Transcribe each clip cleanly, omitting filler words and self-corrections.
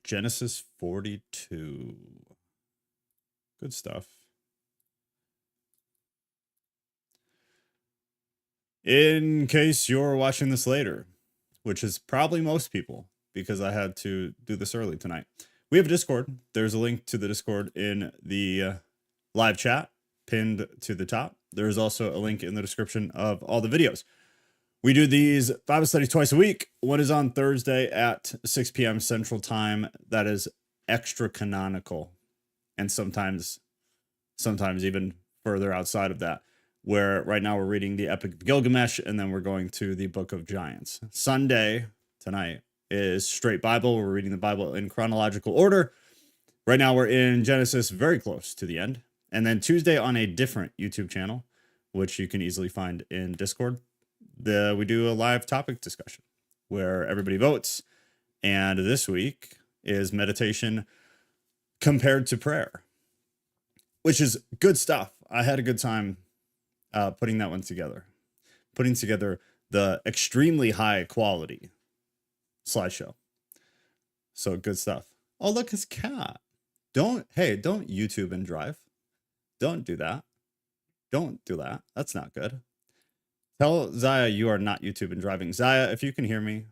Genesis 42. Good stuff. In case you're watching this later, which is probably most people, because I had to do this early tonight. We have a Discord. There's a link to the Discord in the live chat pinned to the top. There's also a link in the description of all the videos. We do these Bible studies twice a week. One is on Thursday at 6 p.m. Central Time. That is extra canonical, and sometimes even further outside of that, where right now we're reading the Epic of Gilgamesh, and then we're going to the Book of Giants. Sunday, tonight, is straight Bible. We're reading the Bible in chronological order. Right now we're in Genesis, very close to the end. And then Tuesday on a different YouTube channel, which you can easily find in Discord, we do a live topic discussion where everybody votes. And this week is meditation compared to prayer, which is good stuff. I had a good time putting that one together, putting together the extremely high quality slideshow. So good stuff. Oh, look, his cat. Don't YouTube and drive. Don't do that. Don't do that. That's not good. Tell Zaya you are not YouTube and driving. Zaya, if you can hear me,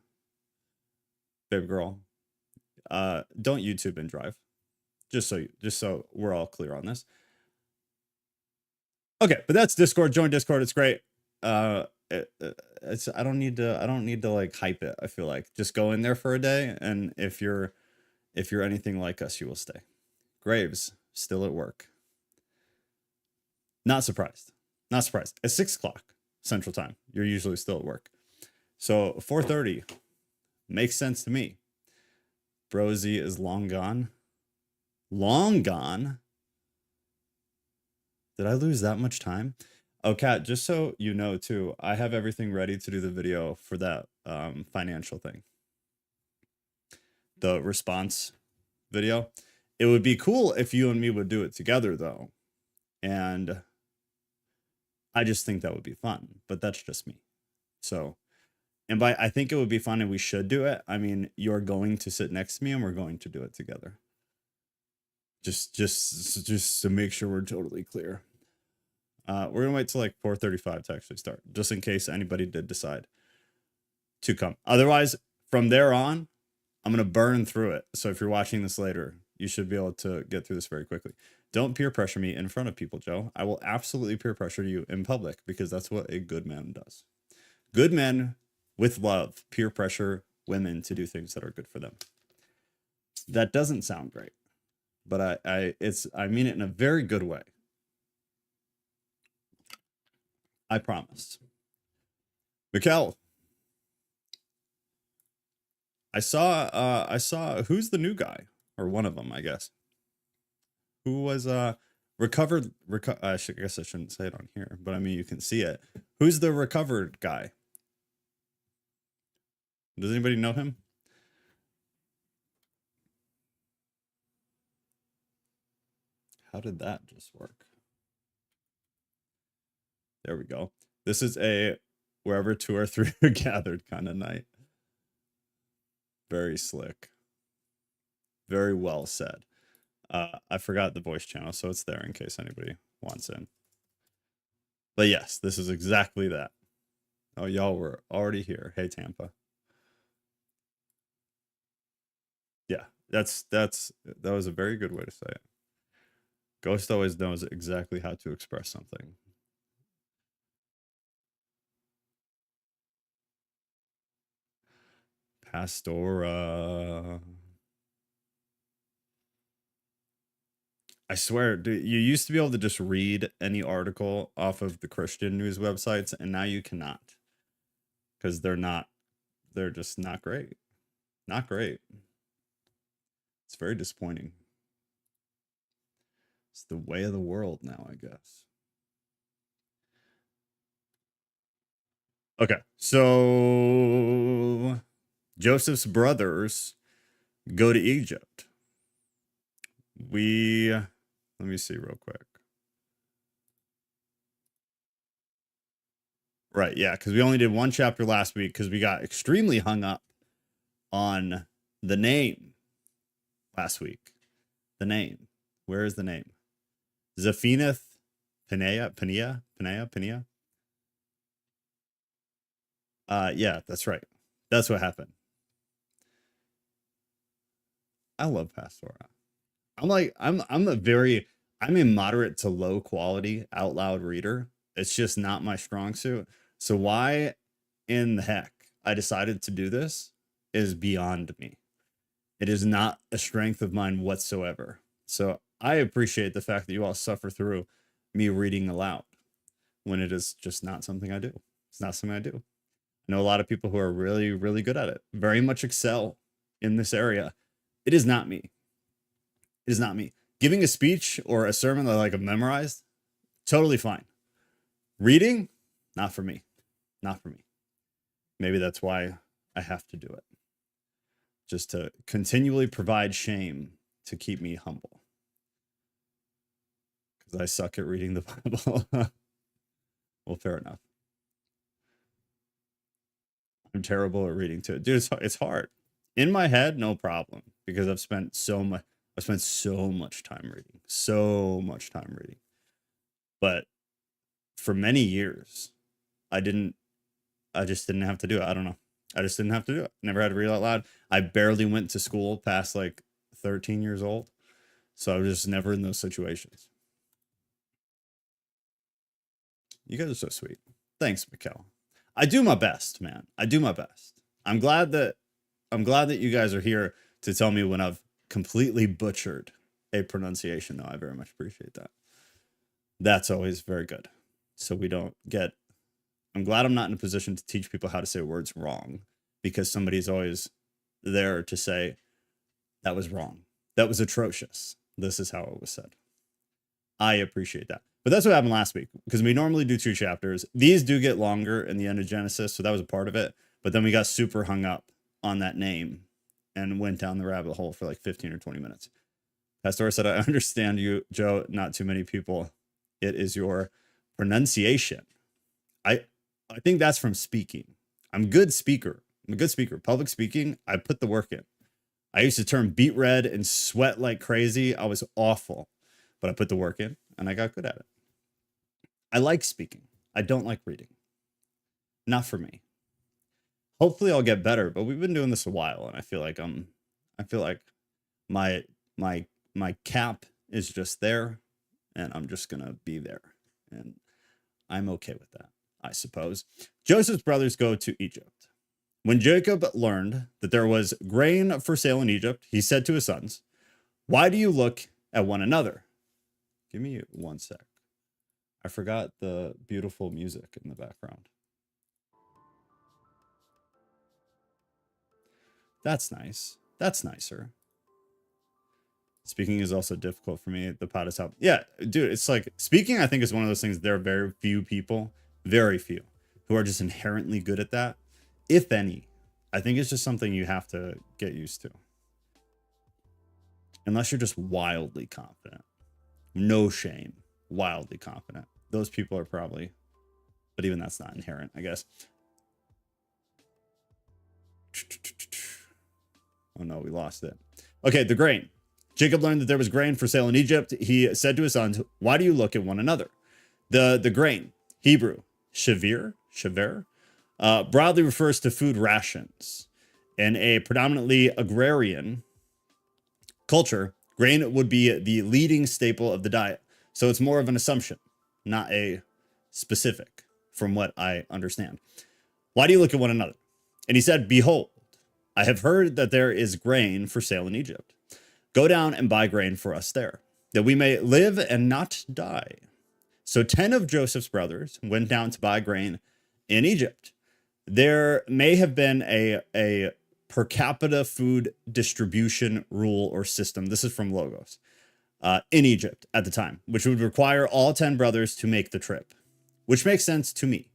babe girl, don't YouTube and drive. Just so we're all clear on this. Okay, but that's Discord. Join Discord. It's great. I don't need to like hype it. I feel like just go in there for a day, and if you're anything like us, you will stay. Graves still at work. Not surprised. Not surprised. At 6 o'clock Central Time, you're usually still at work. So 4:30 makes sense to me. Brozy is long gone. Long gone. Did I lose that much time? Oh, Kat, just so you know, too, I have everything ready to do the video for that financial thing. The response video. It would be cool if you and me would do it together, though. And I just think that would be fun, but that's just me. So, and I think it would be fun and we should do it. I mean, you're going to sit next to me and we're going to do it together. Just to make sure we're totally clear. We're gonna wait till like 4:35 to actually start, just in case anybody did decide to come. Otherwise, from there on, I'm gonna burn through it. So if you're watching this later, you should be able to get through this very quickly. Don't peer pressure me in front of people, Joe. I will absolutely peer pressure you in public because that's what a good man does. Good men with love peer pressure women to do things that are good for them. That doesn't sound great, but I mean it in a very good way. I promise. Mikkel, I saw who's the new guy, or one of them, I guess. Who was recovered? I guess I shouldn't say it on here, but I mean you can see it. Who's the recovered guy? Does anybody know him? How did that just work? There we go. This is a wherever 2 or 3 are gathered kind of night. Very slick. Very well said. I forgot the voice channel, so it's there in case anybody wants in. But yes, this is exactly that. Oh, y'all were already here. Hey, Tampa. Yeah, that was a very good way to say it. Ghost always knows exactly how to express something. Pastora. I swear, dude, you used to be able to just read any article off of the Christian news websites, and now you cannot. Because they're just not great. Not great. It's very disappointing. It's the way of the world now, I guess. Okay, so Joseph's brothers go to Egypt. Let me see real quick. Right, yeah, because we only did 1 chapter last week because we got extremely hung up on the name last week. The name. Where is the name? Zaphenath Paneah. Yeah, that's right. That's what happened. I love Pastora. I'm a moderate to low quality out loud reader. It's just not my strong suit. So why in the heck I decided to do this is beyond me. It is not a strength of mine whatsoever. So I appreciate the fact that you all suffer through me reading aloud when it is just not something I do. It's not something I do. I know a lot of people who are really, really good at it, very much excel in this area. It is not me. It is not me. Giving a speech or a sermon that I like I've memorized, totally fine. Reading, not for me. Not for me. Maybe that's why I have to do it. Just to continually provide shame to keep me humble. Because I suck at reading the Bible. Well, fair enough. I'm terrible at reading too. Dude, it's hard. In my head, no problem. Because I've spent so much time reading. So much time reading. But for many years, I just didn't have to do it. I don't know. I just didn't have to do it. Never had to read out loud. I barely went to school past like 13 years old. So I was just never in those situations. You guys are so sweet. Thanks, Mikkel. I do my best, man. I do my best. I'm glad that you guys are here to tell me when I've completely butchered a pronunciation, though. I very much appreciate that. That's always very good. So we don't get... I'm glad I'm not in a position to teach people how to say words wrong, because somebody's always there to say, that was wrong. That was atrocious. This is how it was said. I appreciate that. But that's what happened last week, because we normally do 2 chapters. These do get longer in the end of Genesis, so that was a part of it. But then we got super hung up on that name and went down the rabbit hole for like 15 or 20 minutes. Pastor said, I understand you, Joe. Not too many people. It is your pronunciation. I think that's from speaking. I'm a good speaker. Public speaking, I put the work in. I used to turn beet red and sweat like crazy. I was awful, but I put the work in and I got good at it. I like speaking. I don't like reading. Not for me. Hopefully I'll get better, but we've been doing this a while and I feel like my cap is just there and I'm just going to be there and I'm okay with that, I suppose. Joseph's brothers go to Egypt. When Jacob learned that there was grain for sale in Egypt, he said to his sons, "Why do you look at one another?" Give me 1 sec. I forgot the beautiful music in the background. That's nice. That's nicer. Speaking is also difficult for me. The pot is help. Yeah, dude, it's like speaking, I think, is one of those things. There are very few people, very few, who are just inherently good at that, if any. I think it's just something you have to get used to. Unless you're just wildly confident. No shame. Wildly confident. Those people are probably, but even that's not inherent, I guess. Oh no, we lost it. Okay, the grain. Jacob learned that there was grain for sale in Egypt. He said to his sons, "Why do you look at one another?" The grain, Hebrew, shavir, broadly refers to food rations. In a predominantly agrarian culture, grain would be the leading staple of the diet. So it's more of an assumption, not a specific, from what I understand. Why do you look at one another? And he said, "Behold, I have heard that there is grain for sale in Egypt. Go down and buy grain for us there, that we may live and not die." So 10 of Joseph's brothers went down to buy grain in Egypt. There may have been a per capita food distribution rule or system. This is from Logos in Egypt at the time, which would require all 10 brothers to make the trip, which makes sense to me.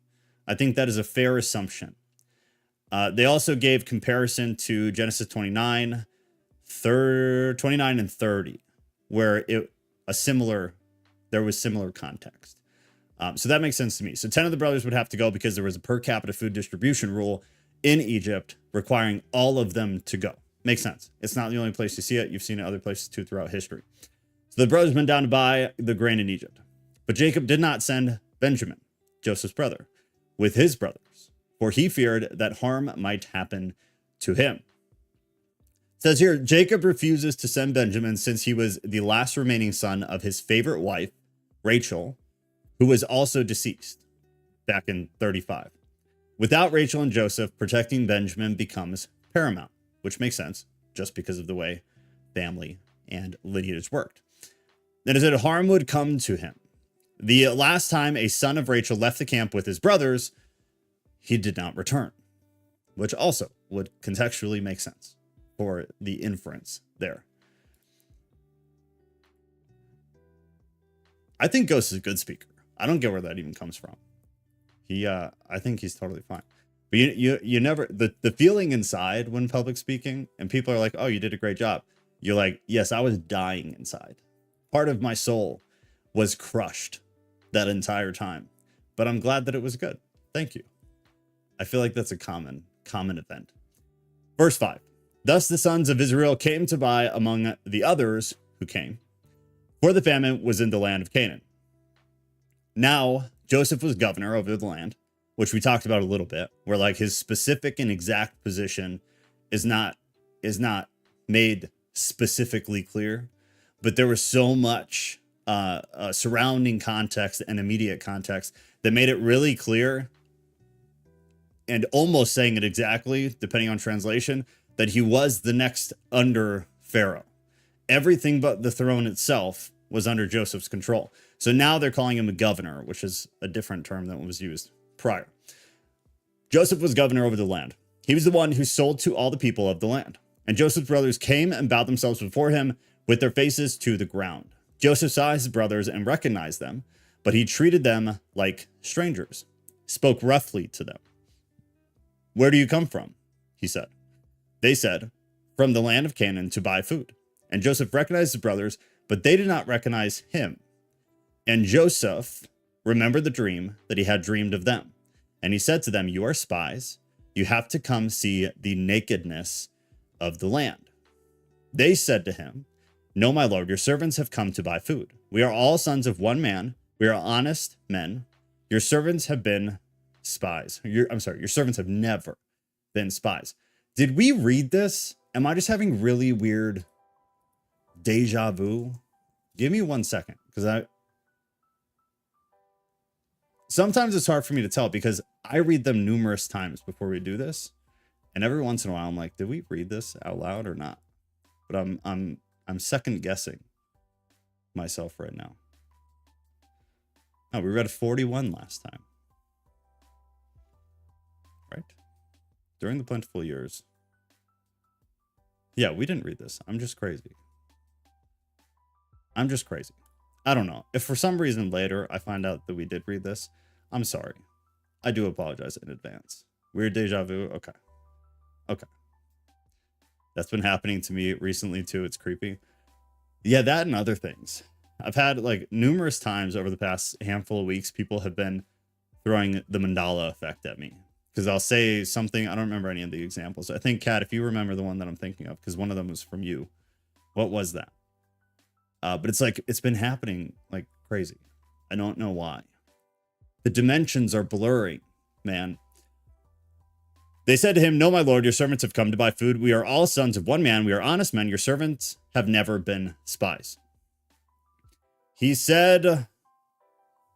I think that is a fair assumption. They also gave comparison to Genesis 29 and 30, where there was similar context. So that makes sense to me. So 10 of the brothers would have to go because there was a per capita food distribution rule in Egypt requiring all of them to go. Makes sense. It's not the only place you see it. You've seen it other places too throughout history. So the brothers went down to buy the grain in Egypt. But Jacob did not send Benjamin, Joseph's brother, with his brothers, for he feared that harm might happen to him. It says here, Jacob refuses to send Benjamin since he was the last remaining son of his favorite wife, Rachel, who was also deceased back in 35. Without Rachel and Joseph, protecting Benjamin becomes paramount, which makes sense just because of the way family and lineage worked. Then it said harm would come to him. The last time a son of Rachel left the camp with his brothers, he did not return, which also would contextually make sense for the inference there. I think Ghost is a good speaker. I don't get where that even comes from. I think he's totally fine. But you never, the feeling inside when public speaking and people are like, oh, you did a great job. You're like, yes, I was dying inside. Part of my soul was crushed that entire time, but I'm glad that it was good. Thank you. I feel like that's a common event. Verse 5. Thus the sons of Israel came to buy among the others who came, for the famine was in the land of Canaan. Now Joseph was governor over the land, which we talked about a little bit, where like his specific and exact position is not made specifically clear, but there was so much surrounding context and immediate context that made it really clear, and almost saying it exactly, depending on translation, that he was the next under Pharaoh. Everything but the throne itself was under Joseph's control. So now they're calling him a governor, which is a different term than was used prior. Joseph was governor over the land. He was the one who sold to all the people of the land. And Joseph's brothers came and bowed themselves before him with their faces to the ground. Joseph saw his brothers and recognized them, but he treated them like strangers, spoke roughly to them. Where do you come from? He said. They said, from the land of Canaan to buy food. And Joseph recognized his brothers, but they did not recognize him. And Joseph remembered the dream that he had dreamed of them. And he said to them, you are spies. You have to come see the nakedness of the land. They said to him, no, my lord, your servants have come to buy food. We are all sons of one man. We are honest men. Your servants have been spies. Your servants have never been spies. Did we read this? Am I just having really weird deja vu? Give me 1 second, because sometimes it's hard for me to tell because I read them numerous times before we do this, and every once in a while I'm like, did we read this out loud or not? But I'm second guessing myself right now. Oh, we read 41 last time, right? During the plentiful years. Yeah, we didn't read this. I'm just crazy. I don't know. If for some reason later I find out that we did read this, I'm sorry. I do apologize in advance. Weird deja vu? Okay. That's been happening to me recently too. It's creepy. Yeah, that and other things. I've had like numerous times over the past handful of weeks, people have been throwing the Mandela effect at me. Because I'll say something, I don't remember any of the examples. I think, Kat, if you remember the one that I'm thinking of, because one of them was from you. What was that? But it's like, it's been happening like crazy. I don't know why. The dimensions are blurring, man. They said to him, no, my lord, your servants have come to buy food. We are all sons of one man. We are honest men. Your servants have never been spies. He said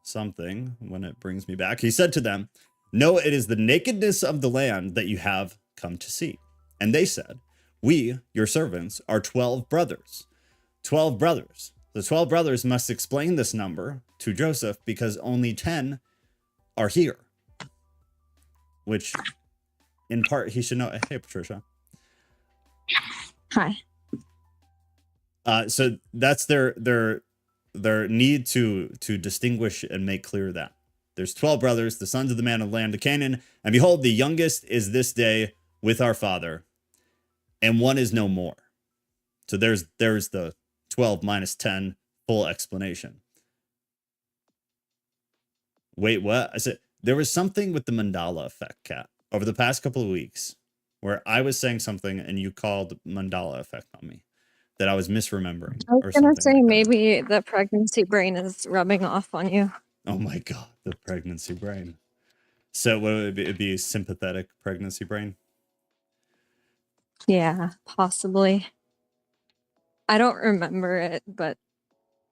something when it brings me back. He said to them, no, it is the nakedness of the land that you have come to see. And they said, we, your servants, are 12 brothers. 12 brothers. The 12 brothers must explain this number to Joseph because only 10 are here. Which, in part, he should know. Hey, Patricia. Hi. So that's their need to distinguish and make clear that. There's 12 brothers, the sons of the man of the land of Canaan. And behold, the youngest is this day with our father, and one is no more. So there's the 12 minus 10 full explanation. Wait, what? I said there was something with the Mandela effect, Kat, over the past couple of weeks where I was saying something and you called mandala effect on me, that I was misremembering I was or gonna something say like that. maybe the pregnancy brain is rubbing off on you. Oh my God, the pregnancy brain. So what would it be? It'd be sympathetic pregnancy brain? Yeah, possibly. I don't remember it, but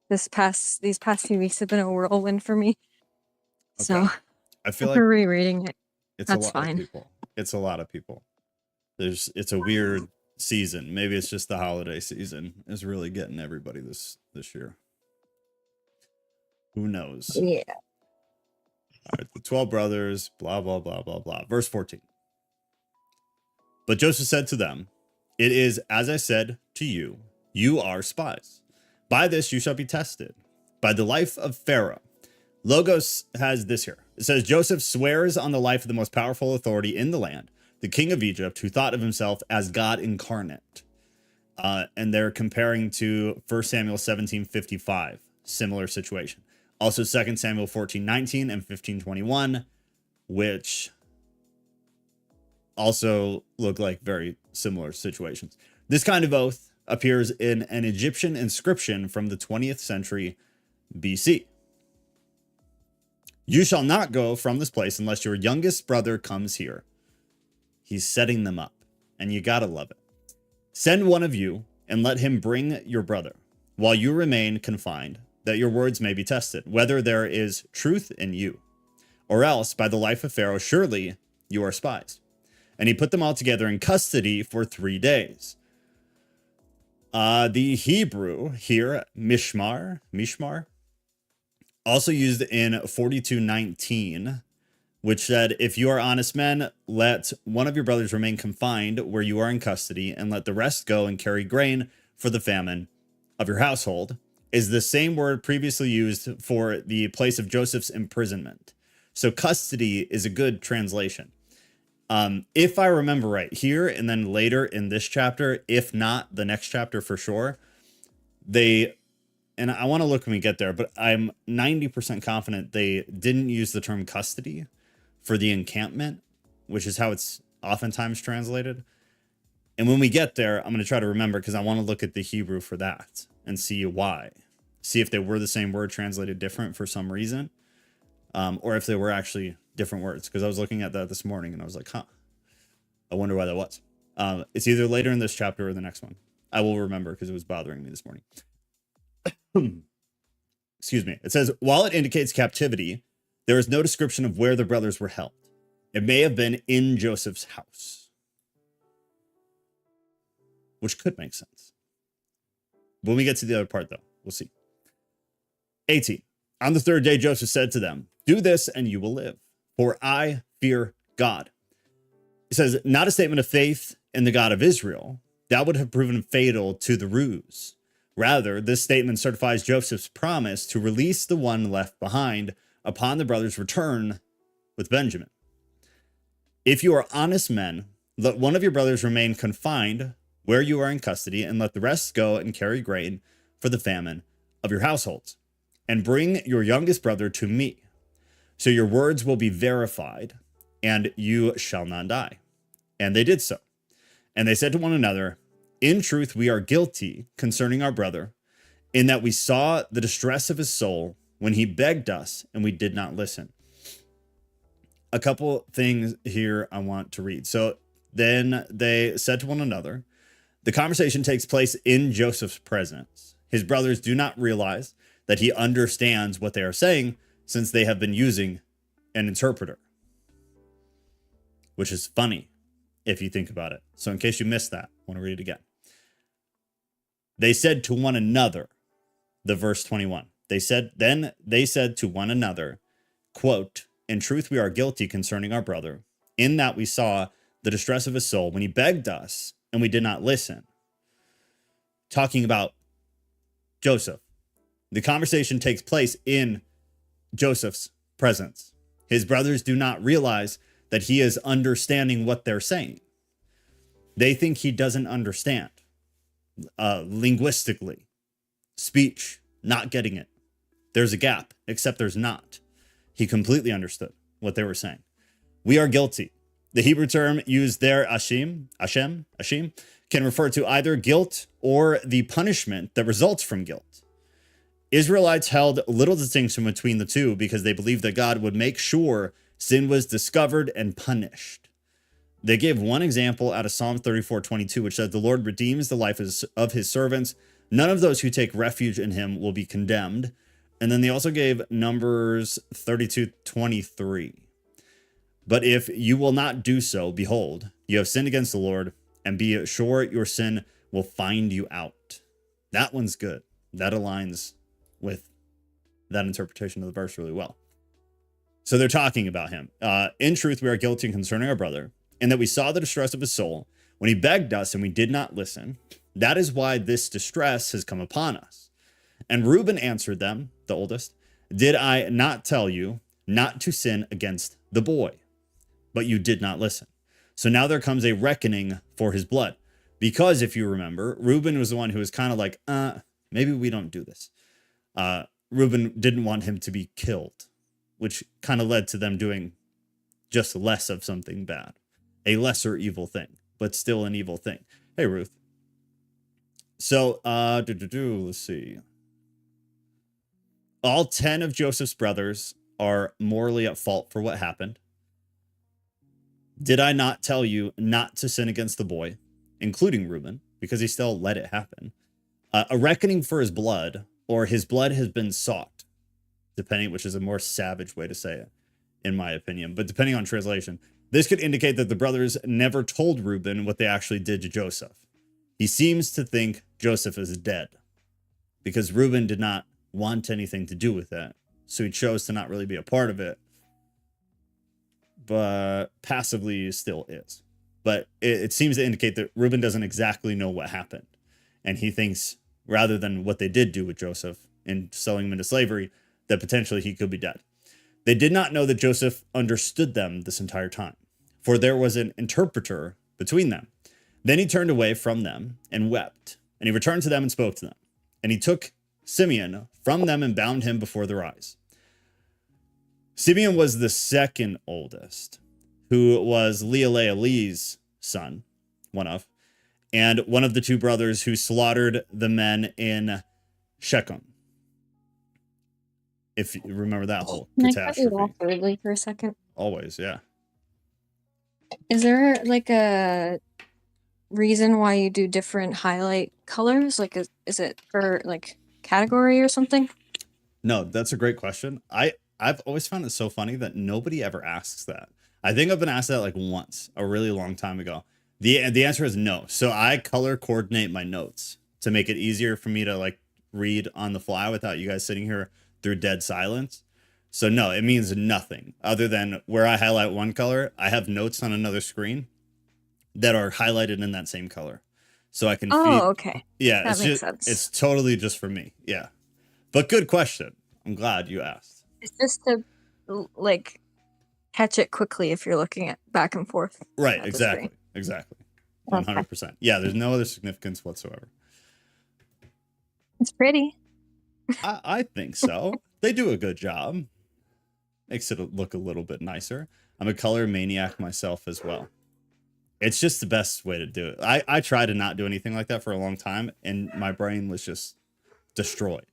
these past few weeks have been a whirlwind for me. Okay. So I feel like after rereading it, it's a that's lot of fine. people. It's a lot of people. It's a weird season. Maybe it's just the holiday season is really getting everybody this year. Who knows? Yeah. All right, the 12 brothers, blah, blah, blah, blah, blah. Verse 14. But Joseph said to them, "It is as I said to you, you are spies. By this you shall be tested. By the life of Pharaoh." Logos has this here. It says, Joseph swears on the life of the most powerful authority in the land, the king of Egypt, who thought of himself as God incarnate. And they're comparing to 1 Samuel 17:55, similar situation. Also 2 Samuel 14:19 and 15:21, which also look like very similar situations. This kind of oath appears in an Egyptian inscription from the 20th century BC. You shall not go from this place unless your youngest brother comes here. He's setting them up, and you gotta love it. Send one of you and let him bring your brother while you remain confined, that your words may be tested, whether there is truth in you. Or else, by the life of Pharaoh, surely you are spies. And he put them all together in custody for 3 days. The Hebrew here, mishmar, also used in 42:19, which said, if you are honest men, let one of your brothers remain confined where you are in custody, and let the rest go and carry grain for the famine of your household, is the same word previously used for the place of Joseph's imprisonment. So custody is a good translation. If I remember right here, and then later in this chapter, if not the next chapter for sure, and I want to look when we get there, but I'm 90% confident they didn't use the term custody for the encampment, which is how it's oftentimes translated. And when we get there, I'm going to try to remember, because I want to look at the Hebrew for that and see why. See if they were the same word translated different for some reason, or if they were actually different words. Because I was looking at that this morning and I was like, huh, I wonder why that was. It's either later in this chapter or the next one. I will remember because it was bothering me this morning. Excuse me. It says, while it indicates captivity, there is no description of where the brothers were held. It may have been in Joseph's house, which could make sense. When we get to the other part, though, we'll see. 18. On the third day, Joseph said to them, do this and you will live, for I fear God. It says, not a statement of faith in the God of Israel. That would have proven fatal to the ruse. Rather, this statement certifies Joseph's promise to release the one left behind upon the brothers' return with Benjamin. If you are honest men, let one of your brothers remain confined where you are in custody, and let the rest go and carry grain for the famine of your households. And bring your youngest brother to me, so your words will be verified, and you shall not die. And they did so. And they said to one another, in truth, we are guilty concerning our brother, in that we saw the distress of his soul when he begged us, and we did not listen. A couple things here I want to read. So then they said to one another, the conversation takes place in Joseph's presence. His brothers do not realize that he understands what they are saying, since they have been using an interpreter, which is funny if you think about it. So in case you missed that, I want to read it again. They said to one another, the verse 21, they said to one another, quote, in truth, we are guilty concerning our brother, in that we saw the distress of his soul when he begged us, and we did not listen. Talking about Joseph. The conversation takes place in Joseph's presence. His brothers do not realize that he is understanding what they're saying. They think he doesn't understand. Linguistically, speech, not getting it. There's a gap, except there's not. He completely understood what they were saying. We are guilty. The Hebrew term used there, Ashim, can refer to either guilt or the punishment that results from guilt. Israelites held little distinction between the two because they believed that God would make sure sin was discovered and punished. They gave one example out of Psalm 34:22, which says, "The Lord redeems the life of his servants. None of those who take refuge in him will be condemned." And then they also gave Numbers 32:23. "But if you will not do so, behold, you have sinned against the Lord, and be sure your sin will find you out." That one's good. That aligns with that interpretation of the verse really well. So they're talking about him. In truth, we are guilty concerning our brother, and that we saw the distress of his soul when he begged us and we did not listen. That is why this distress has come upon us. And Reuben answered them, the oldest, "Did I not tell you not to sin against the boy? But you did not listen. So now there comes a reckoning for his blood." Because if you remember, Reuben was the one who was kind of like, maybe we don't do this. Reuben didn't want him to be killed, which kind of led to them doing just less of something bad, a lesser evil thing, but still an evil thing. Hey, Ruth. So, let's see. All 10 of Joseph's brothers are morally at fault for what happened. Did I not tell you not to sin against the boy, including Reuben, because he still let it happen? A reckoning for his blood, or his blood has been sought, depending, which is a more savage way to say it, in my opinion, but depending on translation. This could indicate that the brothers never told Reuben what they actually did to Joseph. He seems to think Joseph is dead because Reuben did not want anything to do with it. So he chose to not really be a part of it, but passively still is. But it seems to indicate that Reuben doesn't exactly know what happened. And he thinks, rather than what they did do with Joseph in selling him into slavery, that potentially he could be dead. They did not know that Joseph understood them this entire time, for there was an interpreter between them. Then he turned away from them and wept, and he returned to them and spoke to them. And he took Simeon from them and bound him before their eyes. Simeon was the second oldest, who was Leah's son, and one of the two brothers who slaughtered the men in Shechem. If you remember that whole Can I cut you off catastrophe. rudely for a second? Always, yeah. Is there like a reason why you do different highlight colors? Like, is it for like category or something? No, that's a great question. I've always found it so funny that nobody ever asks that. I think I've been asked that like once, a really long time ago. The answer is no. So I color coordinate my notes to make it easier for me to like read on the fly without you guys sitting here through dead silence. So no, it means nothing other than where I highlight one color, I have notes on another screen that are highlighted in that same color. So I can Okay. Yeah, That it's makes just sense. it's totally just for me. Yeah. But good question. I'm glad you asked. It's just to like catch it quickly if you're looking at back and forth. Right, at the exactly. screen. Exactly. Okay. 100%. Yeah, there's no other significance whatsoever. It's pretty. I think so. They do a good job. Makes it look a little bit nicer. I'm a color maniac myself as well. It's just the best way to do it. I tried to not do anything like that for a long time, and my brain was just destroyed.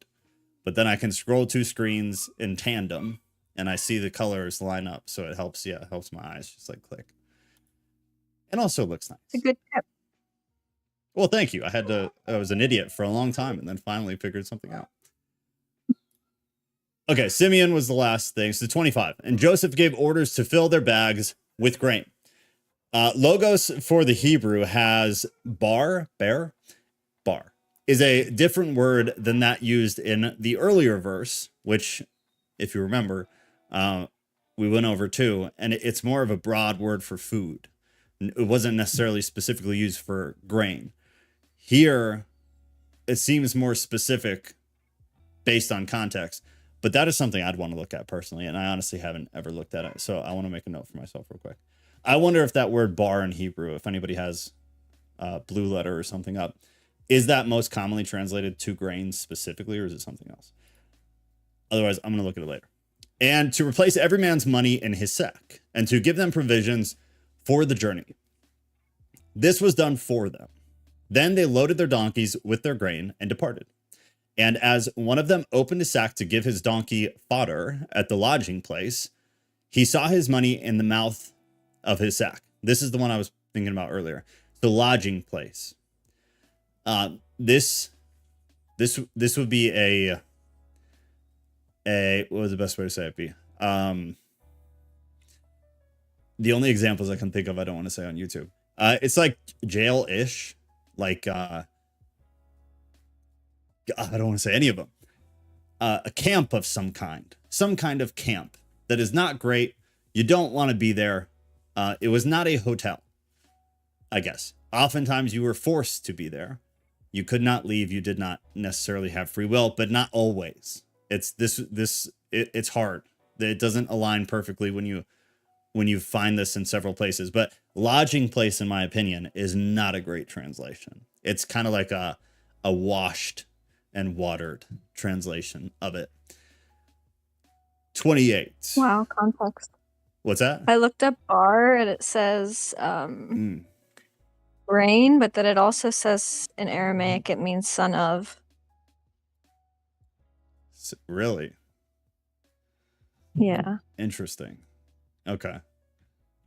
But then I can scroll two screens in tandem, and I see the colors line up, so it helps. Yeah, it helps my eyes just like click. And also looks nice. It's a good tip. Well, thank you. I was an idiot for a long time and then finally figured something out. Okay, Simeon was the last thing. So 25. And Joseph gave orders to fill their bags with grain. Logos for the Hebrew has bar, is a different word than that used in the earlier verse, which, if you remember, we went over too. And it's more of a broad word for food. It wasn't necessarily specifically used for grain. Here, it seems more specific based on context, but that is something I'd want to look at personally, and I honestly haven't ever looked at it, so I want to make a note for myself real quick. I wonder if that word bar in Hebrew, if anybody has Blue Letter or something up, is that most commonly translated to grains specifically, or is it something else? Otherwise, I'm going to look at it later. And to replace every man's money in his sack, and to give them provisions for the journey. This was done for them. Then they loaded their donkeys with their grain and departed. And as one of them opened his sack to give his donkey fodder at the lodging place, he saw his money in the mouth of his sack. This is the one I was thinking about earlier. The lodging place. This would be a what was the best way to say it be? The only examples I can think of I don't want to say on YouTube. It's like jail-ish, like I don't want to say any of them. A camp of some kind of camp that is not great. You don't want to be there. It was not a hotel, I guess. Oftentimes you were forced to be there. You could not leave. You did not necessarily have free will, but not always. It's it's hard. It doesn't align perfectly when you find this in several places. But lodging place, in my opinion, is not a great translation. It's kind of like a washed and watered translation of it. 28. Wow, context. What's that? I looked up bar and it says grain, but then it also says in Aramaic it means son of. Really? Yeah. Interesting. Okay.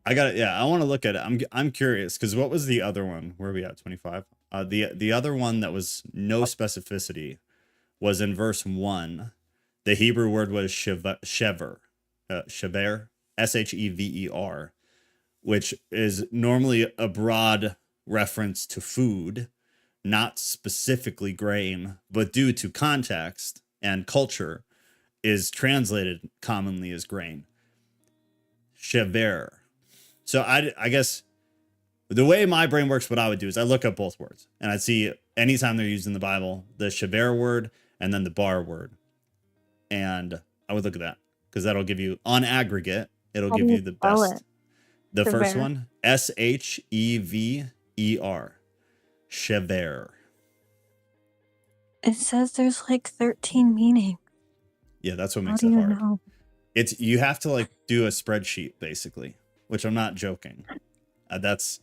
I got it. Yeah, I want to look at it. I'm curious because what was the other one? Where are we at? 25. The other one that was no specificity was in verse 1. The Hebrew word was shever, shever, shever, which is normally a broad reference to food, not specifically grain, but due to context and culture is translated commonly as grain. Shever. So I guess the way my brain works, what I would do is I look up both words and I'd see anytime they're used in the Bible, the shever word and then the bar word. And I would look at that because that'll give you on aggregate, it'll give you the best. The first one, Shever. Shever. It says there's like 13 meanings. Yeah, that's what makes it hard. It's you have to like do a spreadsheet basically, which I'm not joking. That's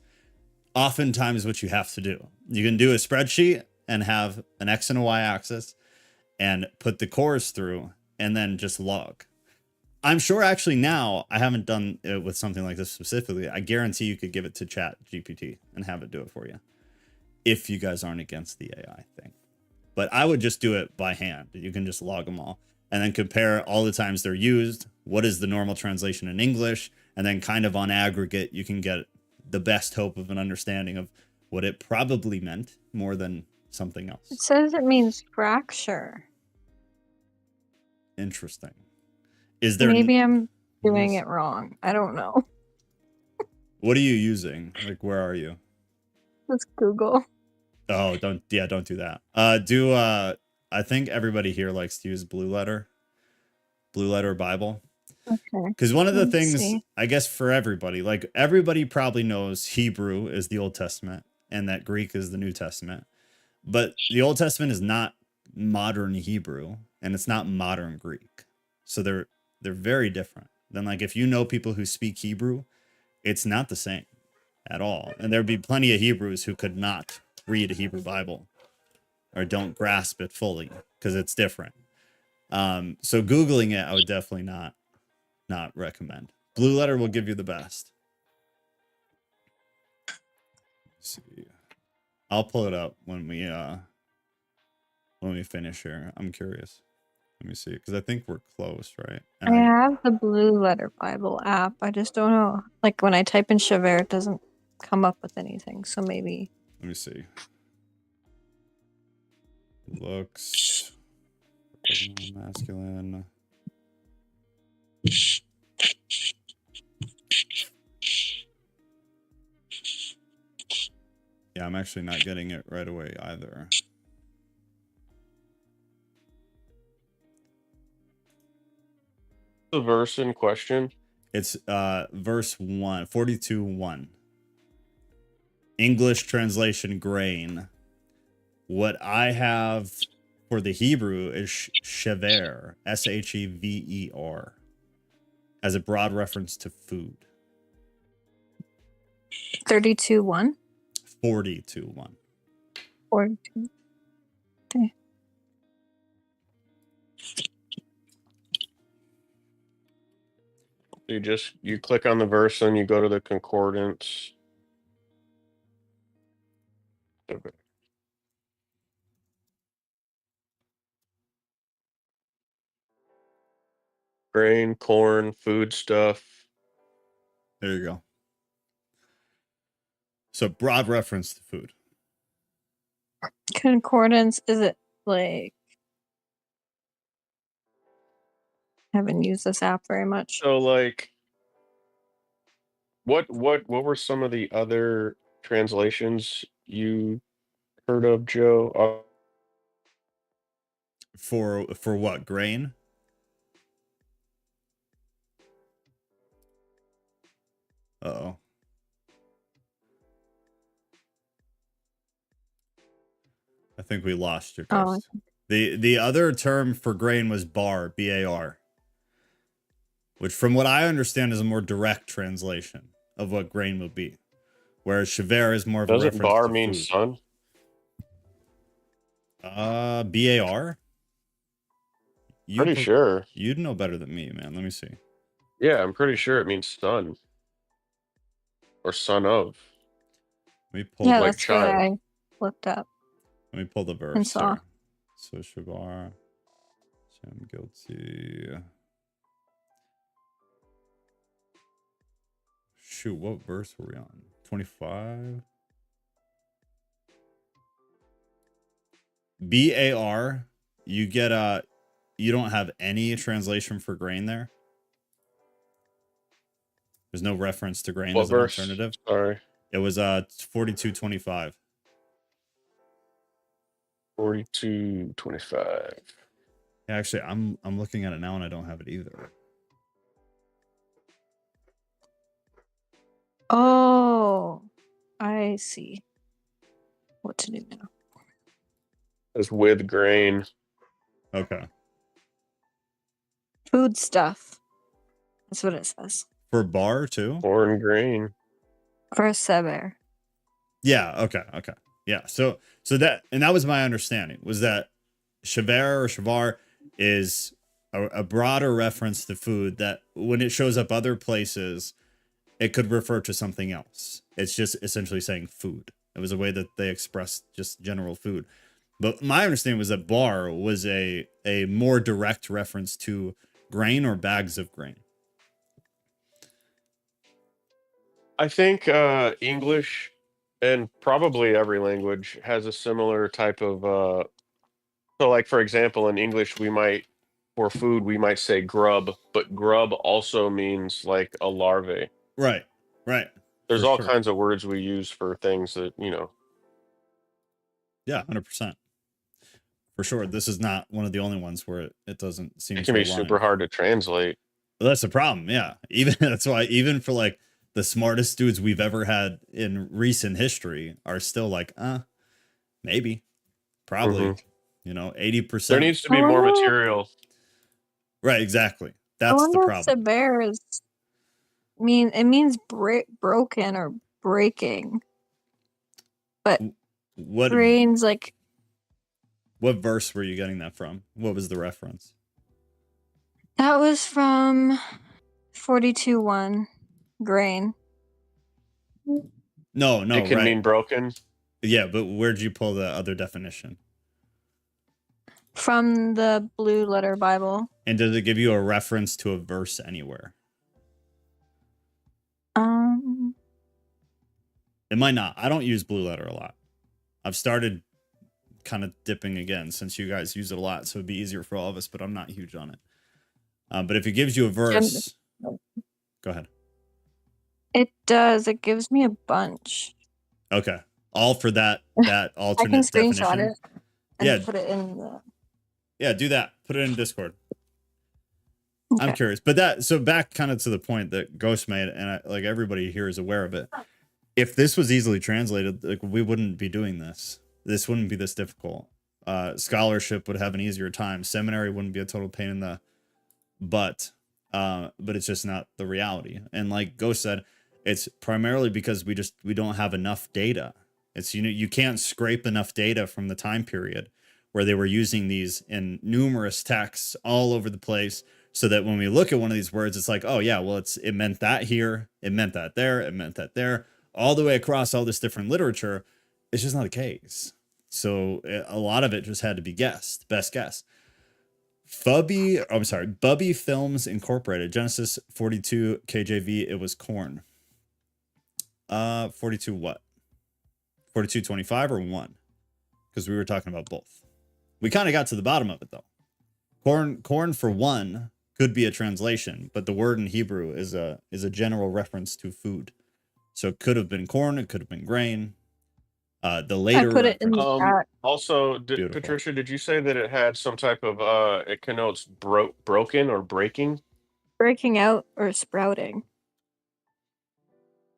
oftentimes what you have to do. You can do a spreadsheet and have an X and a Y axis and put the cores through and then just log. I'm sure actually now I haven't done it with something like this specifically. I guarantee you could give it to Chat GPT and have it do it for you. If you guys aren't against the AI thing. But I would just do it by hand. You can just log them all and then compare all the times they're used. What is the normal translation in English? And then kind of on aggregate, you can get the best hope of an understanding of what it probably meant more than something else. It says it means fracture. Interesting. Is there maybe I'm doing it wrong? I don't know. What are you using? Like, where are you? Let's Google. Oh, don't do that. I think everybody here likes to use Blue Letter Bible. Okay. Because one of the things, I guess for everybody, like everybody probably knows Hebrew is the Old Testament and that Greek is the New Testament. But the Old Testament is not modern Hebrew and it's not modern Greek. So they're very different. Then like if you know people who speak Hebrew, it's not the same at all. And there'd be plenty of Hebrews who could not read a Hebrew Bible or don't grasp it fully because it's different. So Googling it, I would definitely not recommend. Blue Letter will give you the best. Let's see. I'll pull it up when we finish here. I'm curious. Let me see, because I think we're close, right? I have the Blue Letter Bible app. I just don't know. Like when I type in Shever, it doesn't come up with anything. So maybe. Let me see. Looks masculine. Yeah, I'm actually not getting it right away either. The verse in question? It's verse 1, 42:1. English translation grain. What I have for the Hebrew is shever, Shever, as a broad reference to food. 32-1? 40-1. 42. Okay. You click on the verse and you go to the concordance. Okay. Grain, corn, food stuff. There you go. So broad reference to food. Concordance, is it like... haven't used this app very much. So like what were some of the other translations you heard of, Joe? For what? Grain? Uh-oh. I think we lost your ghost. The other term for grain was bar, B-A-R. Which from what I understand is a more direct translation of what grain would be. Whereas shaver is more of a Doesn't reference bar to mean food. sun? B-A-R? Pretty sure. You'd know better than me, man. Let me see. Yeah, I'm pretty sure it means sun. Or son of. Let me pull Yeah, like that's what child. I looked up. Let me pull the verse And saw. here. So shavar. I'm guilty. Shoot, what verse were we on? 25? B-A-R, you get you don't have any translation for grain there? There's no reference to grain What as an verse? alternative? Sorry. It was 42:25. 42:25. Yeah, actually, I'm looking at it now and I don't have it either. Oh, I see what to do now. It's with grain. Okay. Food stuff. That's what it says. For bar too? Corn grain. For sever. Yeah, okay. Yeah. So that was my understanding, was that shaver or shavar is a broader reference to food that when it shows up other places, it could refer to something else. It's just essentially saying food. It was a way that they expressed just general food. But my understanding was that bar was a more direct reference to grain or bags of grain. I think English and probably every language has a similar type of so like for example in English for food we might say grub, but grub also means like a larvae. Right. There's For all sure. kinds of words we use for things that, Yeah, 100%. For sure. This is not one of the only ones where it doesn't seem it can to be align. super hard to translate. Well, that's the problem. Yeah. That's why even for like the smartest dudes we've ever had in recent history are still like, maybe, probably, 80%. There needs to be more material. Right. Exactly. I That's the wonder if problem. sever is it means broken or breaking. But grain's like... What verse were you getting that from? What was the reference? That was from 42:1 grain. No, It can mean broken. Yeah, but where'd you pull the other definition? From the Blue Letter Bible. And does it give you a reference to a verse anywhere? It might not. I don't use Blue Letter a lot. I've started kind of dipping again since you guys use it a lot, so it'd be easier for all of us, but I'm not huge on it. But if it gives you a verse, go ahead. It does. It gives me a bunch. Okay. All for that alternate I can screenshot definition. it and put it in the... Yeah, do that. Put it in Discord. Okay. I'm curious. But so back kind of to the point that Ghost made, and like everybody here is aware of it. If this was easily translated, like we wouldn't be doing this. This wouldn't be this difficult. Scholarship would have an easier time. Seminary wouldn't be a total pain in the butt. But it's just not the reality. And like Ghost said, It's primarily because we don't have enough data. It's, you can't scrape enough data from the time period where they were using these in numerous texts all over the place, so that when we look at one of these words, it's like, oh yeah, well, it meant that here, it meant that there, it meant that there, all the way across all this different literature. It's just not the case. So a lot of it just had to be guessed, best guess. Bubby Films Incorporated, Genesis 42 KJV, it was corn. 42 what? 4225 or 1? Because we were talking about both. We kind of got to the bottom of it though. Corn for 1 could be a translation, but the word in Hebrew is a general reference to food. So it could have been corn, it could have been grain. The later I put it in the reference- chat. Also, Beautiful. Patricia, did you say that it had some type of it connotes broken or breaking? Breaking out or sprouting.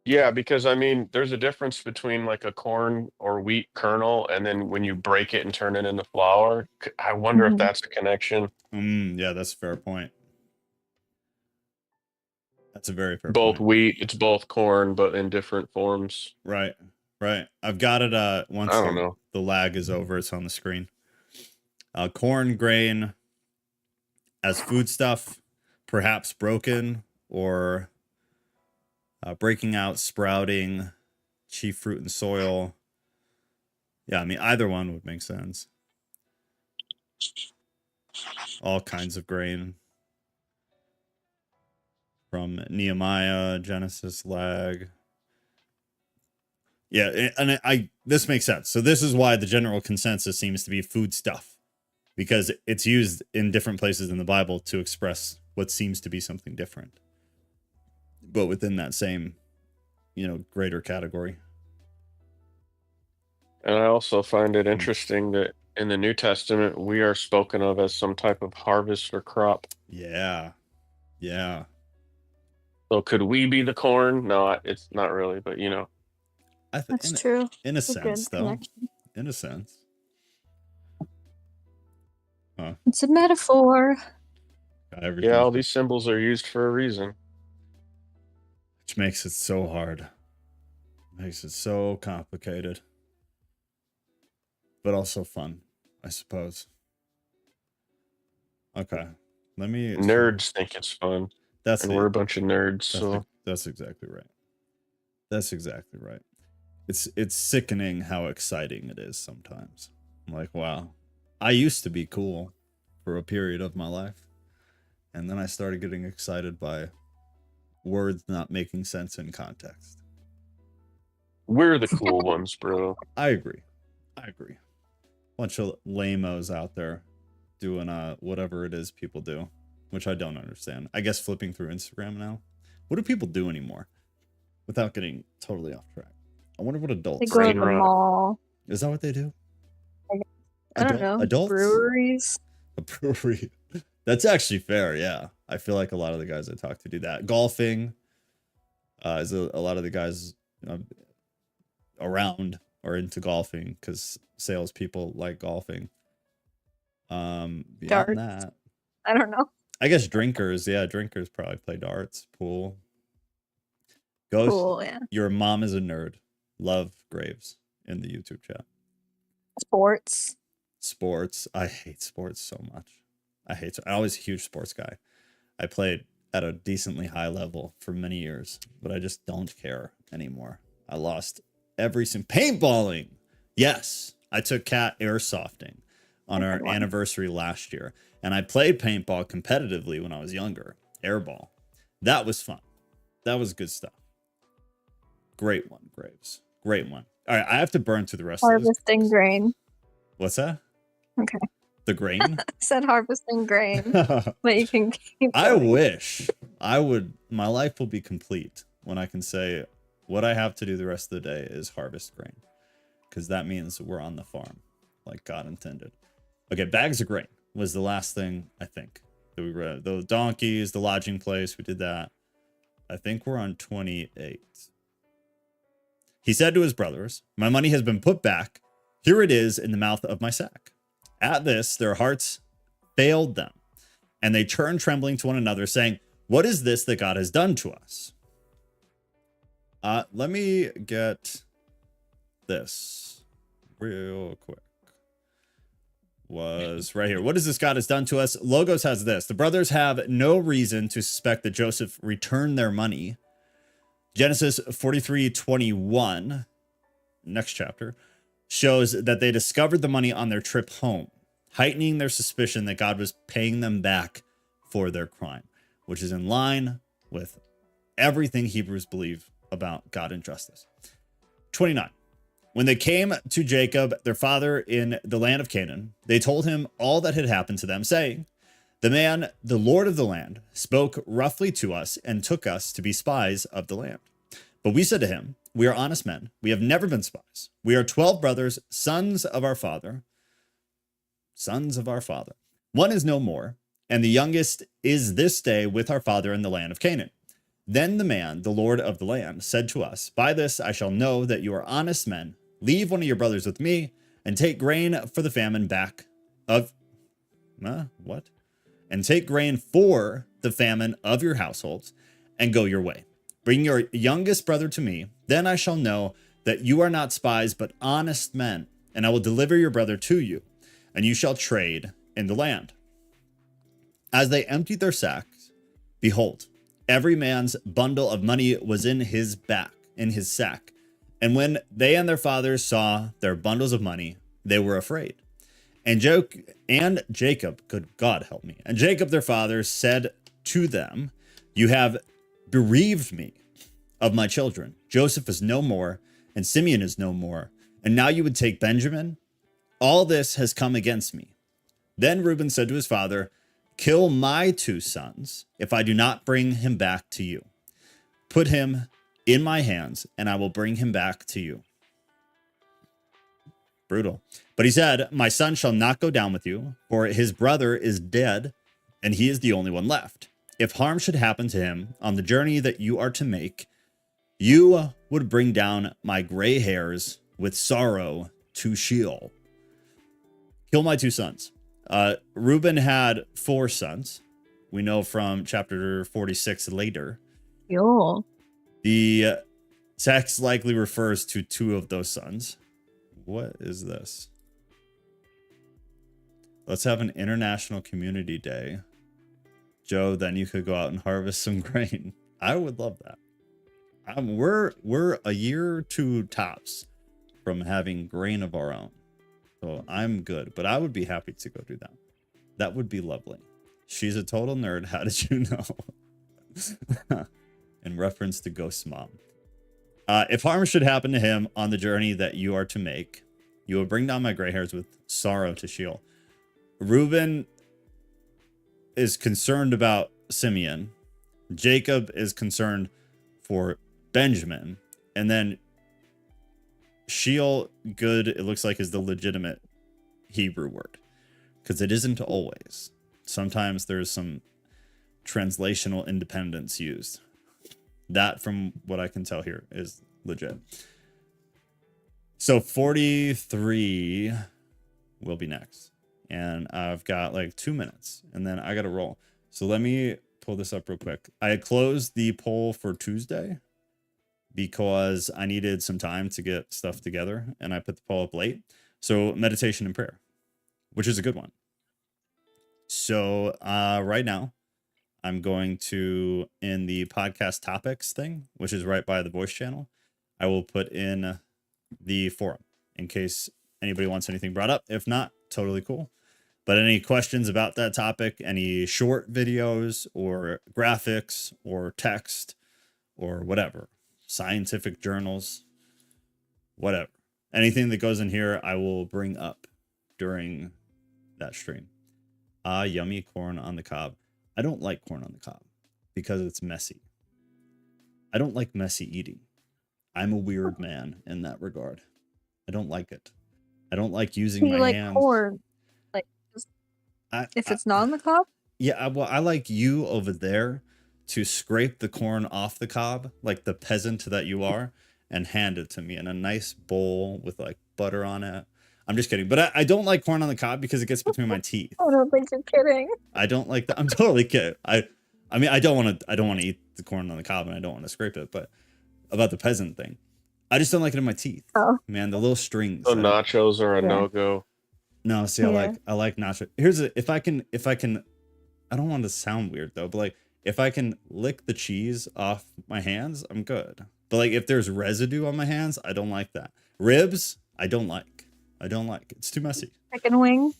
Yeah, because I mean, there's a difference between like a corn or wheat kernel, and then when you break it and turn it into flour. I wonder if Mhm. that's a connection. Yeah, that's a fair point. That's a very fair Both point. wheat, it's both corn, but in different forms. Right. I've got it. Once I don't know. the lag is over, it's on the screen. Corn grain as foodstuff, perhaps broken or breaking out, sprouting, chief fruit and soil. Yeah, I mean, either one would make sense. All kinds of grain. From Nehemiah, Genesis, lag. Yeah, and this makes sense. So this is why the general consensus seems to be food stuff, because it's used in different places in the Bible to express what seems to be something different, but within that same, greater category. And I also find it interesting that in the New Testament, we are spoken of as some type of harvest or crop. Yeah. So could we be the corn? No, it's not really, but That's true. In a It's a good sense, though. connection. In a sense. It's a metaphor. yeah, all these symbols are used for a reason. Which makes it so hard. Makes it so complicated. But also fun, I suppose. Okay. Let me... Nerds think it's fun. And we're a bunch of nerds, so... That's exactly right. That's exactly right. It's sickening how exciting it is sometimes. I'm like, wow. I used to be cool for a period of my life. And then I started getting excited by words not making sense in context. We're the cool ones, bro. I agree. Bunch of lame-os out there doing whatever it is people do, which I don't understand. I guess flipping through Instagram now. What do people do anymore? Without getting totally off track. I wonder what They adults go to Brain the rot. mall. Is that what they do? I don't know. Adults? Breweries. A brewery. That's actually fair, yeah. I feel like a lot of the guys I talk to do that. Golfing is a lot of the guys around are into golfing because salespeople like golfing. Beyond Darts. that, I don't know. I guess drinkers probably play darts, pool. Ghost, Cool, yeah. your mom is a nerd. Love Graves in the YouTube chat. Sports. I hate sports so much. I was a huge sports guy. I played at a decently high level for many years, but I just don't care anymore. I lost every single paintballing. Yes, I took Cat airsofting on our anniversary last year, and I played paintball competitively when I was younger. Airball. That was fun. That was good stuff. Great one, Graves. Great one. All right, I have to burn through the rest of this. Harvesting grain. What's that? Okay. The grain? I said harvesting grain, but you can keep I going. wish I would. My life will be complete when I can say what I have to do the rest of the day is harvest grain, because that means we're on the farm like God intended. Okay, bags of grain was the last thing I think that we read. The donkeys, the lodging place, we did that. I think we're on 28. He said to his brothers, "My money has been put back. Here it is in the mouth of my sack." At this, their hearts failed them, and they turned trembling to one another, saying, "What is this that God has done to us?" Let me get this real quick. Was right here. What has this God has done to us? Logos has this. The brothers have no reason to suspect that Joseph returned their money. Genesis 43:21, next chapter, shows that they discovered the money on their trip home, heightening their suspicion that God was paying them back for their crime, which is in line with everything Hebrews believe about God and justice. 29. When they came to Jacob, their father, in the land of Canaan, they told him all that had happened to them, saying, the man, the Lord of the land, spoke roughly to us and took us to be spies of the land. But we said to him, we are honest men. We have never been spies. We are 12 brothers, sons of our father. Sons of our father. One is no more, and the youngest is this day with our father in the land of Canaan. Then the man, the Lord of the land, said to us, by this I shall know that you are honest men. Leave one of your brothers with me, and take grain for the famine back of... what? And take grain for the famine of your households, and go your way. Bring your youngest brother to me, then I shall know that you are not spies, but honest men, and I will deliver your brother to you, and you shall trade in the land. As they emptied their sacks, behold, every man's bundle of money was in his sack. And when they and their fathers saw their bundles of money, they were afraid. And Jacob, good God help me. And Jacob, their father, said to them, you have bereaved me of my children. Joseph is no more, and Simeon is no more. And now you would take Benjamin? All this has come against me. Then Reuben said to his father, kill my 2 sons if I do not bring him back to you. Put him in my hands, and I will bring him back to you. Brutal. But he said, my son shall not go down with you, for his brother is dead, and he is the only one left. If harm should happen to him on the journey that you are to make, you would bring down my gray hairs with sorrow to Sheol. Kill my 2 sons. Reuben had 4 sons. We know from chapter 46 later. Yo. The text likely refers to 2 of those sons. What is this? Let's have an International Community Day. Joe, then you could go out and harvest some grain. I would love that. We're a year or 2 tops from having grain of our own. So I'm good, but I would be happy to go do that. That would be lovely. She's a total nerd. How did you know? In reference to Ghost's mom. If harm should happen to him on the journey that you are to make, you will bring down my gray hairs with sorrow to Sheol. Reuben is concerned about Simeon. Jacob is concerned for Benjamin. And then Sheol, good, it looks like, is the legitimate Hebrew word. Because it isn't always. Sometimes there's some translational independence used. That, from what I can tell here, is legit. So 43 will be next. And I've got like 2 minutes. And then I got to roll. So let me pull this up real quick. I closed the poll for Tuesday because I needed some time to get stuff together. And I put the poll up late. So meditation and prayer, which is a good one. So right now, I'm going to, in the podcast topics thing, which is right by the voice channel, I will put in the forum in case anybody wants anything brought up. If not, totally cool. But any questions about that topic, any short videos or graphics or text or whatever, scientific journals, whatever, anything that goes in here, I will bring up during that stream. Yummy corn on the cob. I don't like corn on the cob because it's messy. I don't like messy eating. I'm a weird man in that regard. I don't like it. I don't like using You my like hands. corn, like just if it's not on the cob. Yeah, well, I like you over there to scrape the corn off the cob, like the peasant that you are, and hand it to me in a nice bowl with like butter on it. I'm just kidding, but I don't like corn on the cob because it gets between my teeth. I don't think you're kidding. I don't like that. I'm totally kidding. I mean, I don't want to eat the corn on the cob, and I don't want to scrape it, but about the peasant thing. I just don't like it in my teeth. Oh. Man, the little strings. So I don't- nachos are a Yeah. no-go. No, see, Yeah. I like nacho. Here's a if I can I don't want to sound weird though, but like if I can lick the cheese off my hands, I'm good. But like if there's residue on my hands, I don't like that. Ribs, I don't like. I don't like. It's too messy. Chicken wing.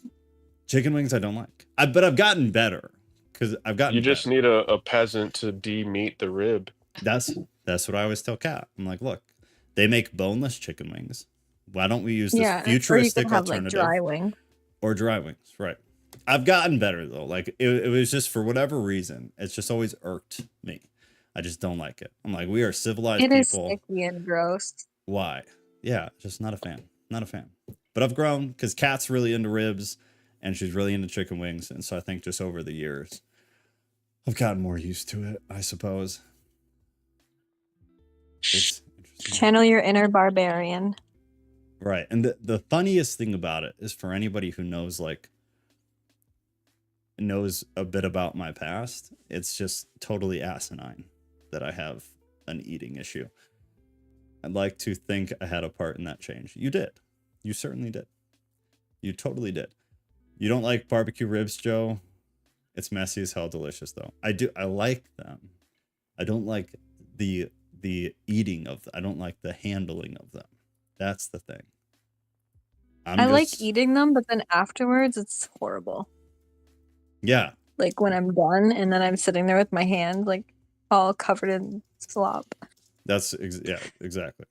Chicken wings, I don't like. But I've gotten better because I've gotten. You just better. need a peasant to de-meat the rib. That's what I always tell Kat. I'm like, look, they make boneless chicken wings. Why don't we use this Yeah. Or you futuristic could have like alternative? dry wing. Or dry wings, right? I've gotten better though. Like it was just for whatever reason, it's just always irked me. I just don't like it. I'm like, we are civilized It is people. sticky and gross. Why? Yeah, just not a fan. Not a fan. But I've grown because Kat's really into ribs and she's really into chicken wings. And so I think just over the years, I've gotten more used to it, I suppose. It's interesting. Channel your inner barbarian. Right. And the funniest thing about it is for anybody who knows a bit about my past, it's just totally asinine that I have an eating issue. I'd like to think I had a part in that change. You did. You certainly did. You totally did. You don't like barbecue ribs, Joe? It's messy as hell delicious though. I like them. I don't like the eating of them. I don't like the handling of them. That's the thing. I like eating them, but then afterwards it's horrible. Yeah. Like when I'm done and then I'm sitting there with my hand like all covered in slop. Yeah, exactly.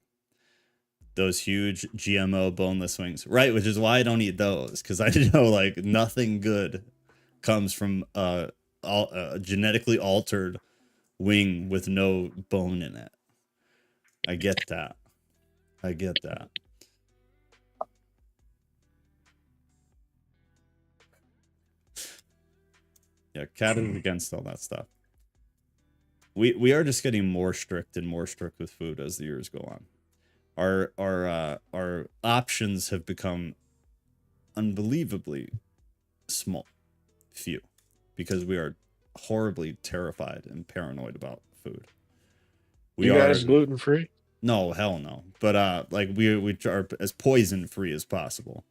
Those huge GMO boneless wings. Right, which is why I don't eat those, because I know like nothing good comes from a genetically altered wing with no bone in it. I get that. Yeah, Kat is against all that stuff. We are just getting more strict and more strict with food as the years go on. Our options have become unbelievably small, few, because we are horribly terrified and paranoid about food. You guys gluten-free? No, hell no. But like we are as poison free as possible.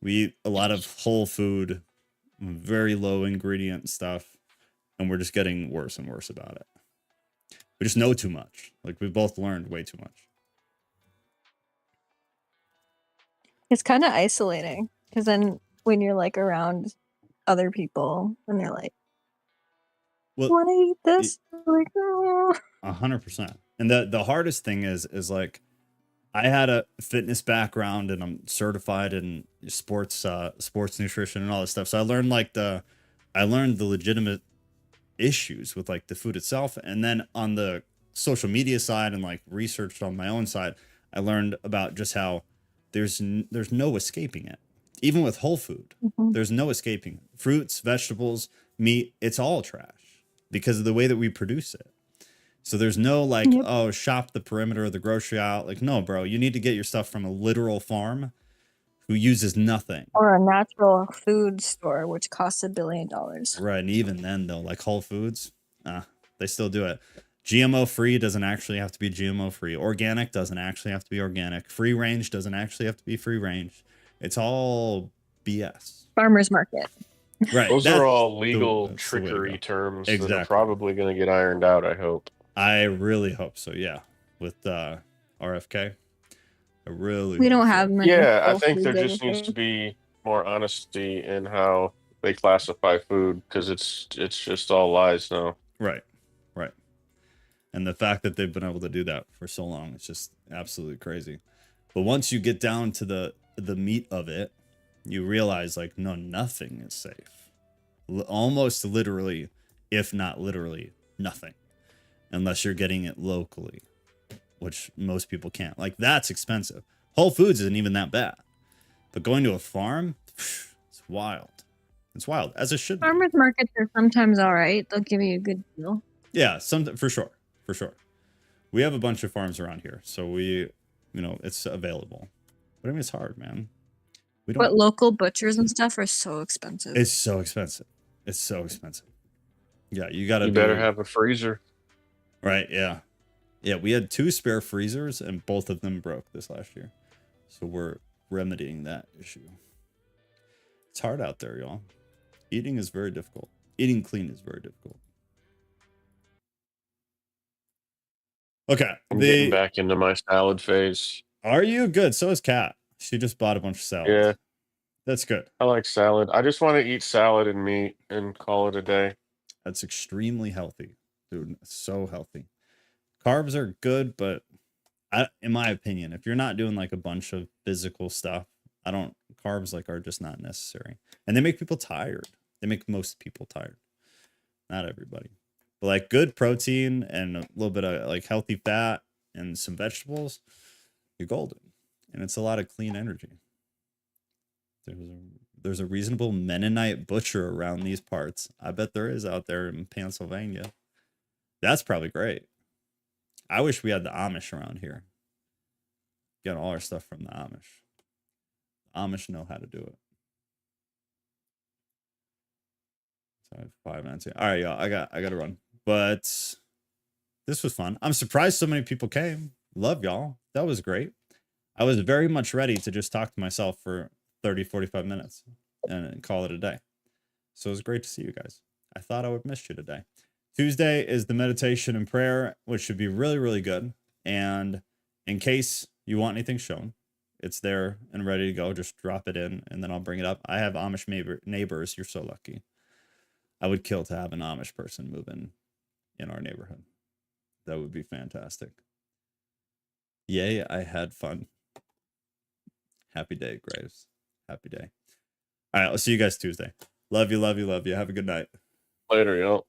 We eat a lot of whole food, very low ingredient stuff, and we're just getting worse and worse about it. We just know too much. Like we both learned way too much. It's kind of isolating because then when you're like around other people and they're like, Well, "Want to eat this?" You're like, "Oh." 100%. And the hardest thing is like, I had a fitness background and I'm certified in sports nutrition and all this stuff. So I learned the legitimate issues with like the food itself. And then on the social media side and like researched on my own side, I learned about just how there's no escaping it. Even with whole food, there's no escaping it. Fruits, vegetables, meat, it's all trash because of the way that we produce it. So there's no like, oh, shop the perimeter of the grocery aisle. Like, no, bro, you need to get your stuff from a literal farm who uses nothing. Or a natural food store, which costs $1 billion. Right. And even then, though, like Whole Foods, they still do it. GMO free doesn't actually have to be GMO free. Organic doesn't actually have to be organic. Free range doesn't actually have to be free range. It's all BS. Farmer's market. Right. Those are all legal that's the way to trickery go. terms that Exactly. are probably going to get ironed out, I hope. I really hope so. Yeah. With RFK. We don't have many. Yeah, I Whole think there Foods just needs anything. to be more honesty in how they classify food because it's just all lies now. Right. And the fact that they've been able to do that for so long, it's just absolutely crazy. But once you get down to the meat of it, you realize like, no, nothing is safe. Almost literally, if not literally, nothing. Unless you're getting it locally, which most people can't. Like, that's expensive. Whole Foods isn't even that bad. But going to a farm, it's wild. It's wild, as it should be. Farmers markets are sometimes all right. They'll give you a good deal. Yeah, for sure. We have a bunch of farms around here, so it's available. But I mean, it's hard, man. But local butchers and stuff are so expensive. It's so expensive. Yeah, you gotta. You better have a freezer. Right. Yeah. Yeah, we had 2 spare freezers and both of them broke this last year. So we're remedying that issue. It's hard out there, y'all. Eating is very difficult. Eating clean is very difficult. Okay. I'm getting back into my salad phase. Are you good? So is Kat. She just bought a bunch of salads. Yeah. That's good. I like salad. I just want to eat salad and meat and call it a day. That's extremely healthy, dude. So healthy. Carbs are good, but in my opinion, if you're not doing like a bunch of physical stuff, carbs like are just not necessary. And they make people tired. They make most people tired. Not everybody. But like good protein and a little bit of like healthy fat and some vegetables, you're golden. And it's a lot of clean energy. There's a reasonable Mennonite butcher around these parts. I bet there is out there in Pennsylvania. That's probably great. I wish we had the Amish around here. Get all our stuff from the Amish. The Amish know how to do it. So I have 5 minutes here. All right, y'all. I got to run. But this was fun. I'm surprised so many people came. Love y'all. That was great. I was very much ready to just talk to myself for 30, 45 minutes and call it a day. So it was great to see you guys. I thought I would miss you today. Tuesday is the meditation and prayer, which should be really, really good. And in case you want anything shown, it's there and ready to go. Just drop it in and then I'll bring it up. I have Amish neighbors. You're so lucky. I would kill to have an Amish person move in our neighborhood. That would be fantastic. Yay, I had fun. Happy day, Graves. Happy day. All right, I'll see you guys Tuesday. Love you, love you, love you. Have a good night. Later, y'all.